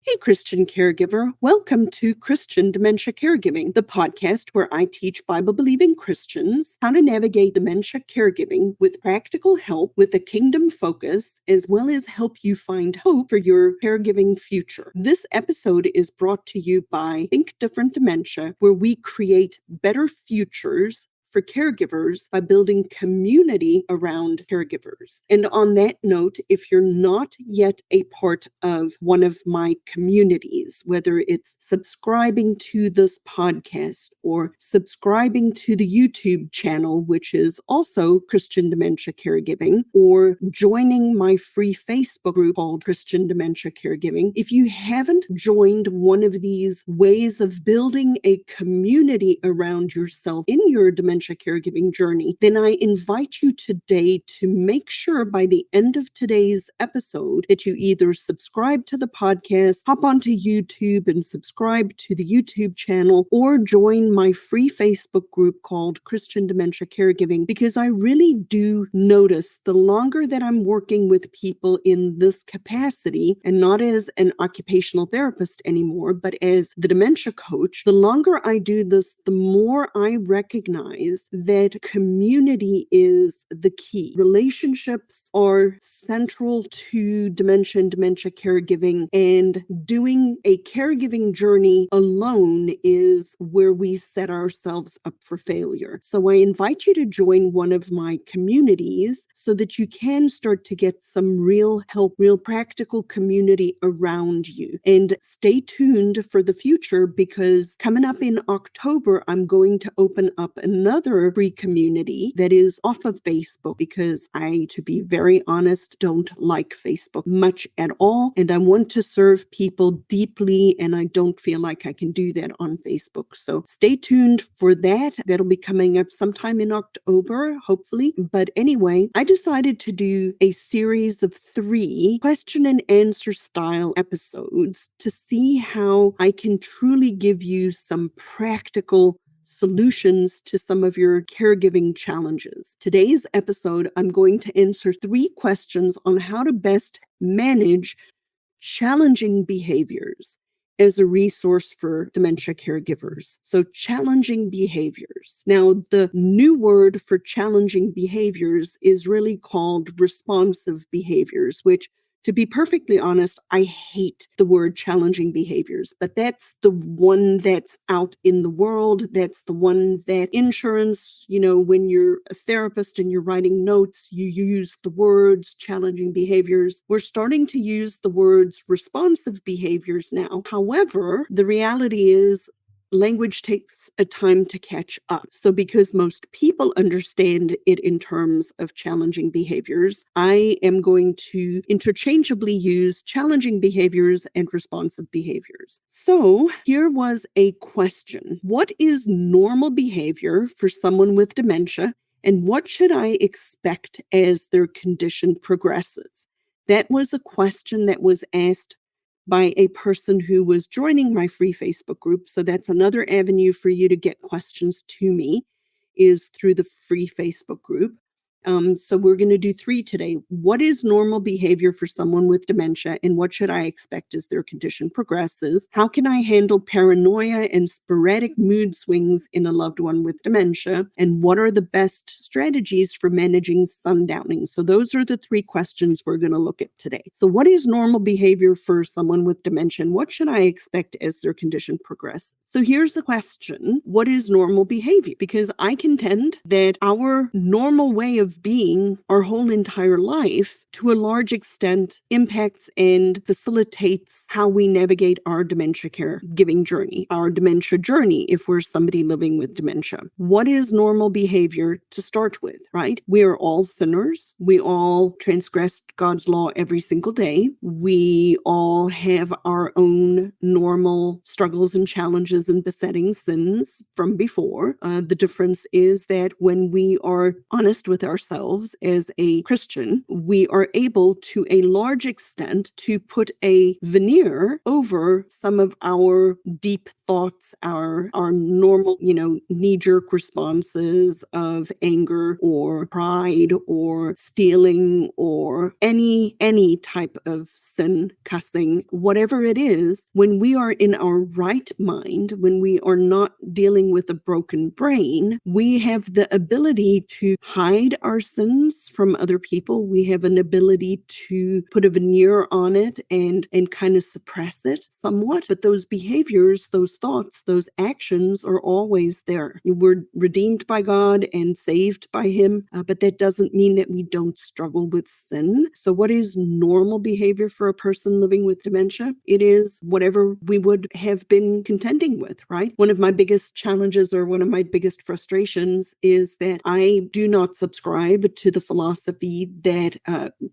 Hey, Christian caregiver. Welcome to Christian Dementia Caregiving, the podcast where I teach Bible-believing Christians how to navigate dementia caregiving with practical help with a kingdom focus, as well as help you find hope for your caregiving future. This episode is brought to you by Think Different Dementia, where we create better futures for caregivers by building community around caregivers. And on that note, if you're not yet a part of one of my communities, whether it's subscribing to this podcast or subscribing to the YouTube channel, which is also Christian Dementia Caregiving, or joining my free Facebook group called Christian Dementia Caregiving, if you haven't joined one of these ways of building a community around yourself in your dementia caregiving journey, then I invite you today to make sure by the end of today's episode that you either subscribe to the podcast, hop onto YouTube and subscribe to the YouTube channel, or join my free Facebook group called Christian Dementia Caregiving, because I really do notice the longer that I'm working with people in this capacity, and not as an occupational therapist anymore, but as the dementia coach, the longer I do this, the more I recognize that community is the key. Relationships are central to dementia and dementia caregiving, and doing a caregiving journey alone is where we set ourselves up for failure. So I invite you to join one of my communities so that you can start to get some real help, real practical community around you. And stay tuned for the future, because coming up in October, I'm going to open up another free community that is off of Facebook, because I, to be very honest, don't like Facebook much at all. And I want to serve people deeply, and I don't feel like I can do that on Facebook. So stay tuned for that. That'll be coming up sometime in October, hopefully. But anyway, I decided to do a series of 3 question and answer style episodes to see how I can truly give you some practical solutions to some of your caregiving challenges. Today's episode, I'm going to answer 3 questions on how to best manage challenging behaviors as a resource for dementia caregivers. So challenging behaviors. Now, the new word for challenging behaviors is really called responsive behaviors, which, to be perfectly honest, I hate the word challenging behaviors, but that's the one that's out in the world. That's the one that insurance, when you're a therapist and you're writing notes, you use the words challenging behaviors. We're starting to use the words responsive behaviors now. However, the reality is, language takes a time to catch up. So because most people understand it in terms of challenging behaviors, I am going to interchangeably use challenging behaviors and responsive behaviors. So here was a question. What is normal behavior for someone with dementia, and what should I expect as their condition progresses? That was a question that was asked by a person who was joining my free Facebook group. So that's another avenue for you to get questions to me, is through the free Facebook group. So we're going to do 3 today. What is normal behavior for someone with dementia, and what should I expect as their condition progresses? How can I handle paranoia and sporadic mood swings in a loved one with dementia? And what are the best strategies for managing sundowning? So those are the 3 questions we're going to look at today. So what is normal behavior for someone with dementia, and what should I expect as their condition progresses? So here's the question. What is normal behavior? Because I contend that our normal way of being our whole entire life, to a large extent, impacts and facilitates how we navigate our dementia caregiving journey, our dementia journey if we're somebody living with dementia. What is normal behavior to start with, right? We are all sinners. We all transgress God's law every single day. We all have our own normal struggles and challenges and besetting sins from before. The difference is that when we are honest with ourselves, ourselves as a Christian, we are able to a large extent to put a veneer over some of our deep thoughts, our normal, knee-jerk responses of anger or pride or stealing or any type of sin, cussing, whatever it is. When we are in our right mind, when we are not dealing with a broken brain, we have the ability to hide our sins from other people. We have an ability to put a veneer on it and kind of suppress it somewhat. But those behaviors, those thoughts, those actions are always there. We're redeemed by God and saved by Him, but that doesn't mean that we don't struggle with sin. So what is normal behavior for a person living with dementia? It is whatever we would have been contending with, right? One of my biggest challenges or one of my biggest frustrations is that I do not subscribe to the philosophy that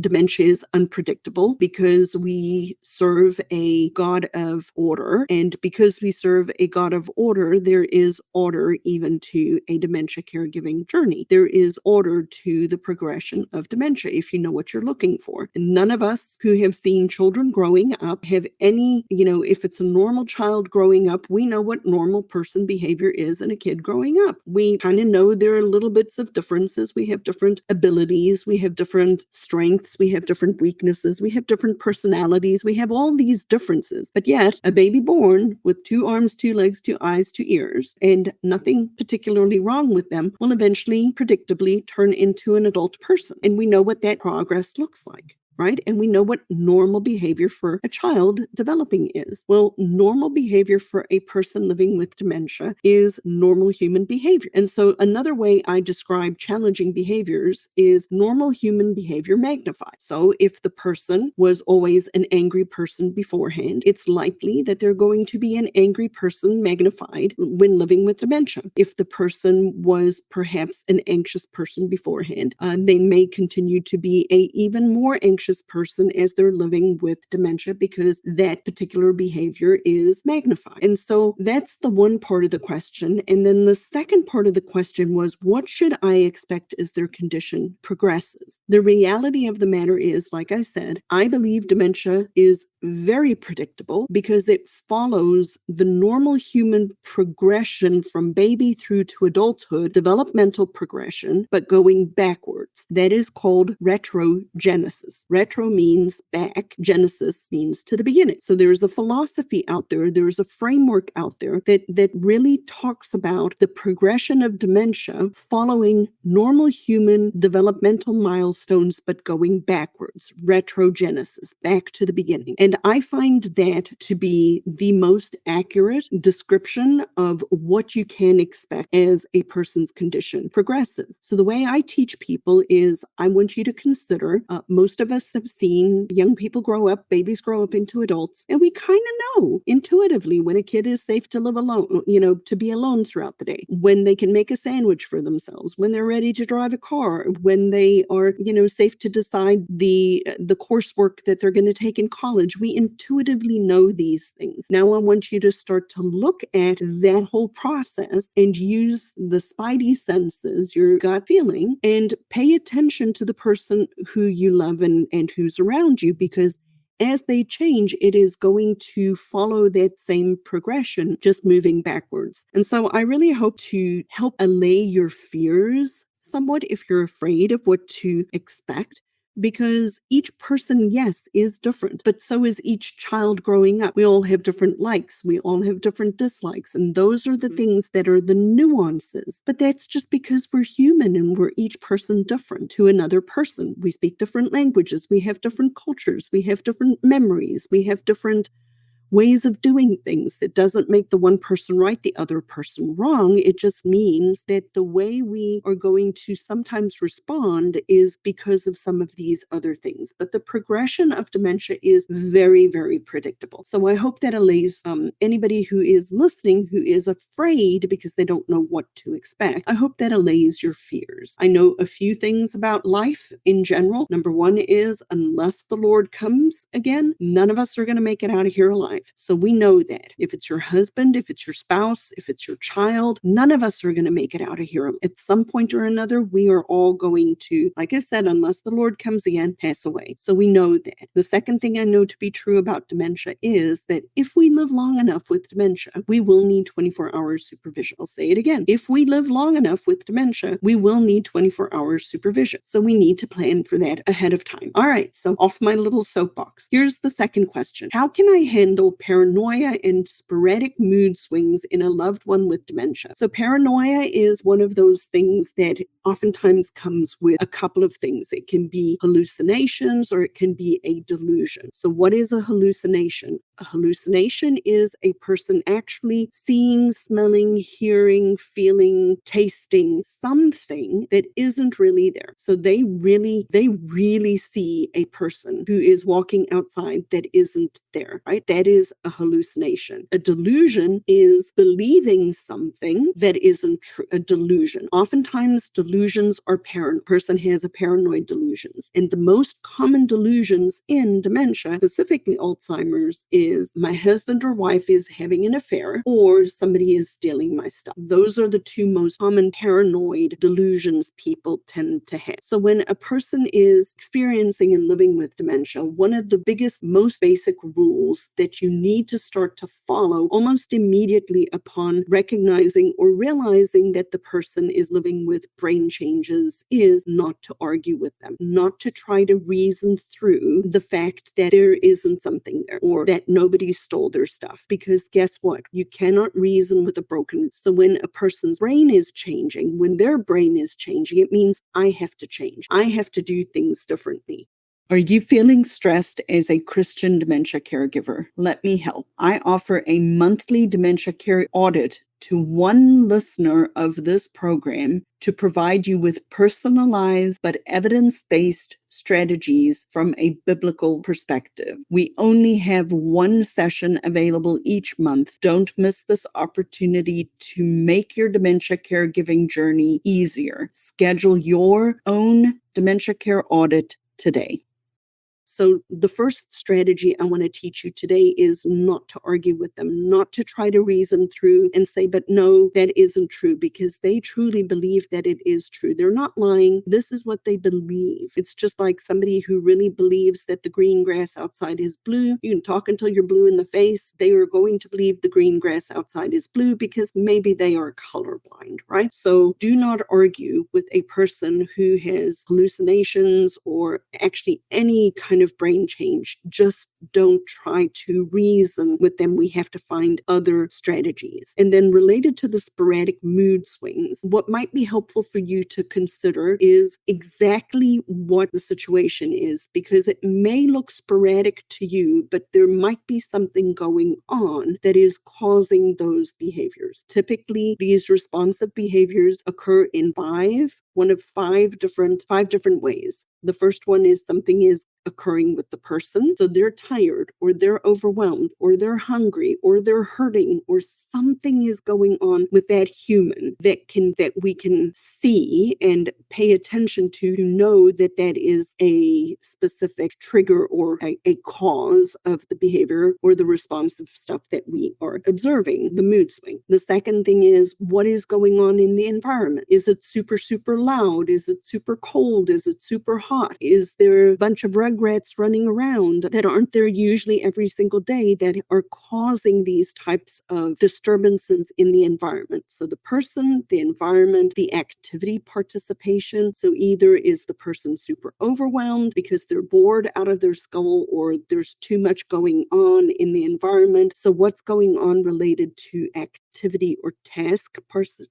dementia is unpredictable, because we serve a God of order. And because we serve a God of order, there is order even to a dementia caregiving journey. There is order to the progression of dementia if you know what you're looking for. And none of us who have seen children growing up have any, if it's a normal child growing up, we know what normal person behavior is in a kid growing up. We kind of know there are little bits of differences. We have different abilities. We have different strengths. We have different weaknesses. We have different personalities. We have all these differences. But yet, a baby born with 2 arms, 2 legs, 2 eyes, 2 ears, and nothing particularly wrong with them, will eventually, predictably, turn into an adult person. And we know what that progress looks like, right? And we know what normal behavior for a child developing is. Well, normal behavior for a person living with dementia is normal human behavior. And so another way I describe challenging behaviors is normal human behavior magnified. So if the person was always an angry person beforehand, it's likely that they're going to be an angry person magnified when living with dementia. If the person was perhaps an anxious person beforehand, they may continue to be a even more anxious person as they're living with dementia, because that particular behavior is magnified. And so that's the one part of the question. And then the second part of the question was, what should I expect as their condition progresses? The reality of the matter is, like I said, I believe dementia is very predictable because it follows the normal human progression from baby through to adulthood, developmental progression, but going backwards. That is called retrogenesis. Retro means back, genesis means to the beginning. So there's a philosophy out there, there's a framework out there that really talks about the progression of dementia following normal human developmental milestones, but going backwards, retrogenesis, back to the beginning. And I find that to be the most accurate description of what you can expect as a person's condition progresses. So the way I teach people is, I want you to consider, most of us have seen young people grow up, babies grow up into adults, and we kind of know intuitively when a kid is safe to live alone, to be alone throughout the day, when they can make a sandwich for themselves, when they're ready to drive a car, when they are, safe to decide the coursework that they're going to take in college. We intuitively know these things. Now I want you to start to look at that whole process and use the spidey senses, your gut feeling, and pay attention to the person who you love and who's around you, because as they change, it is going to follow that same progression, just moving backwards. And so I really hope to help allay your fears somewhat if you're afraid of what to expect. Because each person, yes, is different, but so is each child growing up. We all have different likes. We all have different dislikes. And those are the things that are the nuances. But that's just because we're human and we're each person different to another person. We speak different languages. We have different cultures. We have different memories. We have different ways of doing things. It doesn't make the one person right, the other person wrong. It just means that the way we are going to sometimes respond is because of some of these other things. But the progression of dementia is very, very predictable. So I hope that allays anybody who is listening, who is afraid because they don't know what to expect. I hope that allays your fears. I know a few things about life in general. Number one is, unless the Lord comes again, none of us are going to make it out of here alive. life. So we know that if it's your husband, if it's your spouse, if it's your child, none of us are going to make it out of here. At some point or another, we are all going to, like I said, unless the Lord comes again, pass away. So we know that. The second thing I know to be true about dementia is that if we live long enough with dementia, we will need 24 hours supervision. I'll say it again. If we live long enough with dementia, we will need 24 hours supervision. So we need to plan for that ahead of time. All right, so off my little soapbox. Here's the second question. How can I handle paranoia and sporadic mood swings in a loved one with dementia? So paranoia is one of those things that oftentimes comes with a couple of things. It can be hallucinations or it can be a delusion. So what is a hallucination? A hallucination is a person actually seeing, smelling, hearing, feeling, tasting something that isn't really there. So they really see a person who is walking outside that isn't there, right? That is a hallucination. A delusion is believing something that isn't true. A delusion. Oftentimes delusions are person has a paranoid delusions. And the most common delusions in dementia, specifically Alzheimer's, is my husband or wife is having an affair or somebody is stealing my stuff. Those are the two most common paranoid delusions people tend to have. So when a person is experiencing and living with dementia, one of the biggest, most basic rules that you need to start to follow almost immediately upon recognizing or realizing that the person is living with brain changes is not to argue with them, not to try to reason through the fact that there isn't something there or that nobody stole their stuff. Because guess what? You cannot reason with a broken. So when a person's brain is changing, when their brain is changing, it means I have to change. I have to do things differently. Are you feeling stressed as a Christian dementia caregiver? Let me help. I offer a monthly dementia care audit to one listener of this program to provide you with personalized but evidence-based strategies from a biblical perspective. We only have one session available each month. Don't miss this opportunity to make your dementia caregiving journey easier. Schedule your own dementia care audit today. So the first strategy I want to teach you today is not to argue with them, not to try to reason through and say, but no, that isn't true, because they truly believe that it is true. They're not lying. This is what they believe. It's just like somebody who really believes that the green grass outside is blue. You can talk until you're blue in the face. They are going to believe the green grass outside is blue because maybe they are colorblind, right? So do not argue with a person who has hallucinations or actually any kind of brain change. Just don't try to reason with them. We have to find other strategies. And then related to the sporadic mood swings, what might be helpful for you to consider is exactly what the situation is, because it may look sporadic to you, but there might be something going on that is causing those behaviors. Typically, these responsive behaviors occur in one of five different ways. The first one is something is occurring with the person. So they're tired or they're overwhelmed or they're hungry or they're hurting or something is going on with that human that we can see and pay attention to know that that is a specific trigger or a cause of the behavior or the responsive stuff that we are observing, the mood swing. The second thing is what is going on in the environment. Is it super, super loud? Is it super cold? Is it super hot? Is there a bunch of rugrats running around that aren't there usually every single day that are causing these types of disturbances in the environment? So the person, the environment, the activity participation. So either is the person super overwhelmed because they're bored out of their skull or there's too much going on in the environment. So what's going on related to activity or task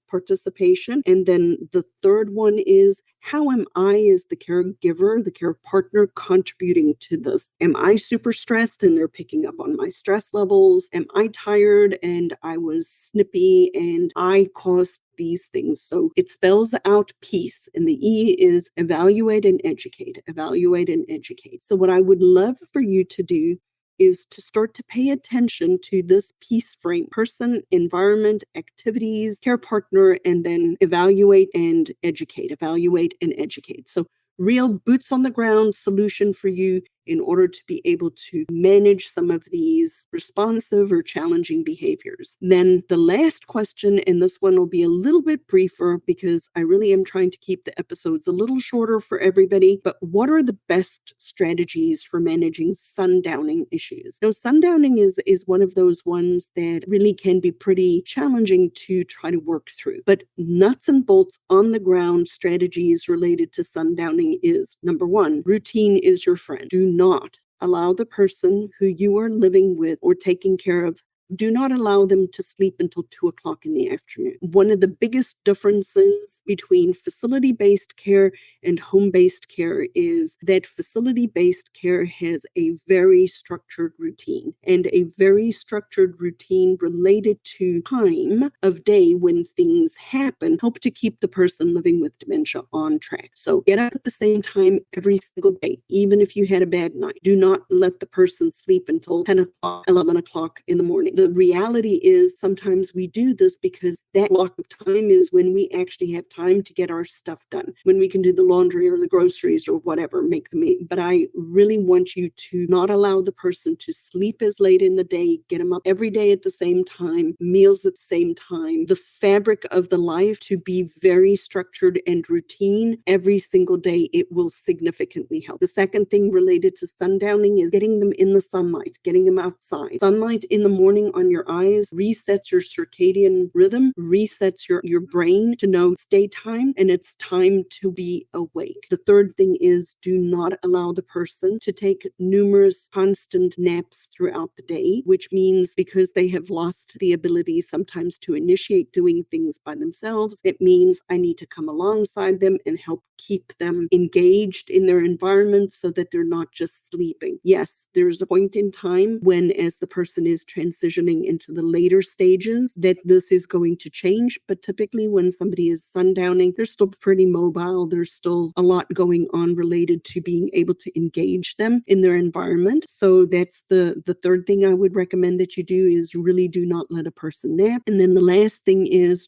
participation? And then the third one is, how am I as the caregiver, the care partner, contributing to this? Am I super stressed and they're picking up on my stress levels? Am I tired and I was snippy and I caused these things? So it spells out peace, and the E is evaluate and educate, evaluate and educate. So what I would love for you to do is to start to pay attention to this peace frame: person, environment, activities, care partner, and then evaluate and educate, evaluate and educate. So real boots on the ground solution for you in order to be able to manage some of these responsive or challenging behaviors. Then the last question, and this one will be a little bit briefer because I really am trying to keep the episodes a little shorter for everybody, but what are the best strategies for managing sundowning issues? Now, sundowning is one of those ones that really can be pretty challenging to try to work through. But nuts and bolts on the ground strategies related to sundowning is, number one, routine is your friend. Do not allow the person who you are living with or taking care of, do not allow them to sleep until 2 o'clock in the afternoon. One of the biggest differences between facility-based care and home-based care is that facility-based care has a very structured routine, and a very structured routine related to time of day when things happen help to keep the person living with dementia on track. So get up at the same time every single day, even if you had a bad night. Do not let the person sleep until 10 o'clock, 11 o'clock in the morning. The reality is sometimes we do this because that block of time is when we actually have time to get our stuff done, when we can do the laundry or the groceries or whatever, make the meat. But I really want you to not allow the person to sleep as late in the day, get them up every day at the same time, meals at the same time, the fabric of the life to be very structured and routine every single day. It will significantly help. The second thing related to sundowning is getting them in the sunlight, getting them outside. Sunlight in the morning on your eyes resets your circadian rhythm, resets your brain to know it's daytime and it's time to be awake. The third thing is do not allow the person to take numerous constant naps throughout the day, which means because they have lost the ability sometimes to initiate doing things by themselves, it means I need to come alongside them and help keep them engaged in their environment so that they're not just sleeping. Yes, there's a point in time when, as the person is transitioning into the later stages, that this is going to change. But typically when somebody is sundowning, they're still pretty mobile. There's still a lot going on related to being able to engage them in their environment. So that's the third thing I would recommend that you do is really do not let a person nap. And then the last thing is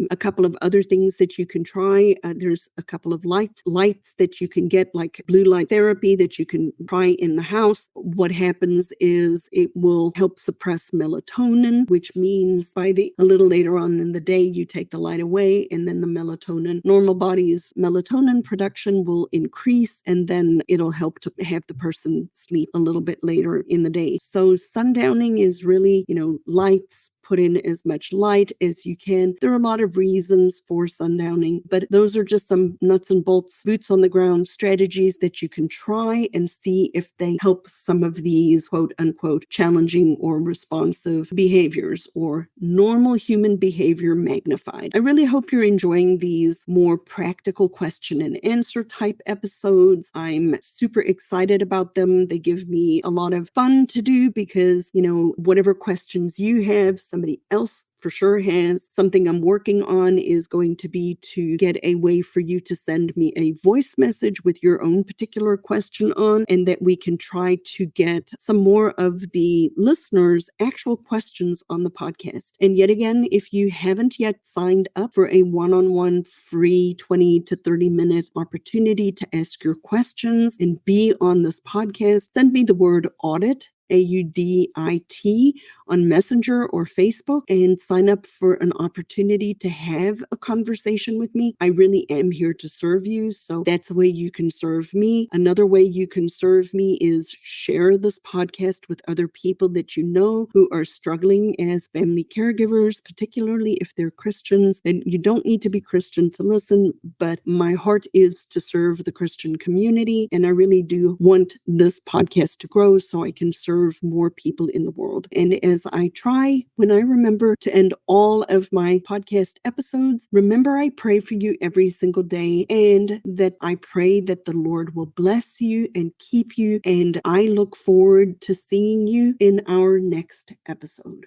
a couple of other things that you can try. There's a couple of lights that you can get, like blue light therapy that you can try in the house. What happens is it will help suppress melatonin, which means a little later on in the day, you take the light away and then the normal body's melatonin production will increase, and then it'll help to have the person sleep a little bit later in the day. So sundowning is really, lights, put in as much light as you can. There are a lot of reasons for sundowning, but those are just some nuts and bolts, boots on the ground strategies that you can try and see if they help some of these quote unquote challenging or responsive behaviors or normal human behavior magnified. I really hope you're enjoying these more practical question and answer type episodes. I'm super excited about them. They give me a lot of fun to do because, whatever questions you have, somebody else for sure has. Something I'm working on is going to be to get a way for you to send me a voice message with your own particular question on, and that we can try to get some more of the listeners' actual questions on the podcast. And yet again, if you haven't yet signed up for a one-on-one free 20 to 30 minute opportunity to ask your questions and be on this podcast, send me the word audit, AUDIT, on Messenger or Facebook and sign up for an opportunity to have a conversation with me. I really am here to serve you, so that's a way you can serve me. Another way you can serve me is share this podcast with other people that you know who are struggling as family caregivers, particularly if they're Christians. And you don't need to be Christian to listen, but my heart is to serve the Christian community, and I really do want this podcast to grow so I can serve more people in the world. And as I try, when I remember to end all of my podcast episodes, remember I pray for you every single day, and that I pray that the Lord will bless you and keep you. And I look forward to seeing you in our next episode.